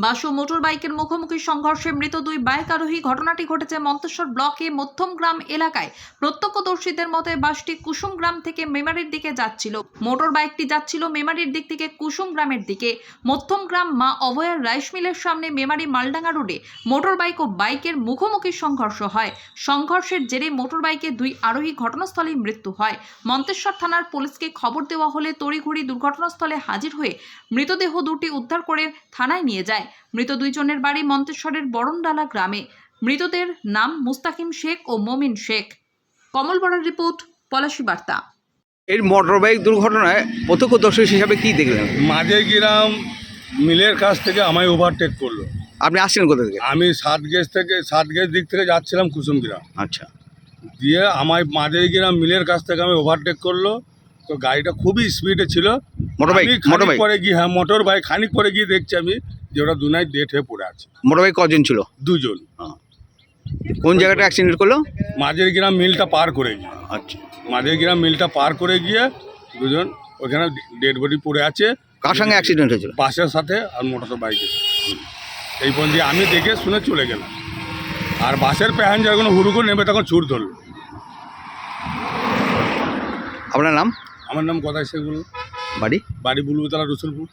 বাস ও motor বাইকের মুখোমুখি সংঘর্ষে মৃত দুই বাইক আরোহী। ঘটনাটি ঘটেছে মন্তেশ্বর ব্লকে মধ্যমগ্রাম এলাকায়। প্রত্যক্ষদর্শীদের মতে বাসটি কুসুমগ্রাম থেকে মেমারির দিকে যাচ্ছিল। মোটর বাইকটি যাচ্ছিল মেমারির দিক থেকে কুসুমগ্রামের দিকে। মধ্যমগ্রাম মা অভয়ার রাইস মিলের সামনে মেমারি মালডাঙ্গা রোডে মোটর বাইক ও বাইকের মুখোমুখি সংঘর্ষ হয়। সংঘর্ষের জেরে মোটর বাইকে দুই আরোহী ঘটনাস্থলেই মৃত্যু হয়। মন্তেশ্বর থানার পুলিশকে খবর দেওয়া হলে তড়িঘড়ি দুর্ঘটনাস্থলে হাজির হয়ে মৃতদেহ দুটি উদ্ধার করে থানায় নিয়ে যায়। মৃত দুইজনের বাড়ি মন্তেশ্বরের বরণডালা গ্রামে। মৃতদের নাম মুস্তাকিম শেখ ও মমিন শেখ। কমল বড়ার রিপোর্ট, পলাশী বার্তা। এই মোটরবাইক দুর্ঘটনায় প্রত্যক্ষদর্শী হিসাবে কি দেখলেন? মাঝে গ্রাম মিলের কাছ থেকে আমায় ওভারটেক করলো। আপনি আসছেন কোথা থেকে? আমি সাত গেজ দিক থেকে যাচ্ছিলাম কুসুমগ্রাম। আচ্ছা, দিয়ে আমায় মাঝে গ্রাম মিলের কাছ থেকে আমি ওভারটেক করলো। তো গাড়িটা খুবই স্পিডে ছিল। মোটরবাইক আমি খানিক পরে গিয়ে মোটর বাইক খানিক পরে গিয়ে দেখছি আমি যে ওরা দুনাই ডেট হয়ে পড়ে আছে। মোটরবাইক কজন ছিল? দুজন। কোন জায়গাটা অ্যাক্সিডেন্ট করলো? মাঝের গ্রাম মিলটা পার করে গিয়ে আচ্ছা, মাঝের গ্রাম মিলটা পার করে গিয়ে দুজন ওখানে ডেড বডি পড়ে আছে। কার সঙ্গে অ্যাক্সিডেন্ট হয়েছিল? বাসের সাথে আর মোটর বাইকে। এই পর্যন্ত আমি দেখে শুনে চলে গেলাম। আর বাসের প্যাসেঞ্জার যখন হুড়ুকো নেবে তখন ছুট ধরলো। আপনার নাম? আমার নাম কথাই সেগুলো, বাড়ি? বাড়ি বুলবুতলা রসুলপুর।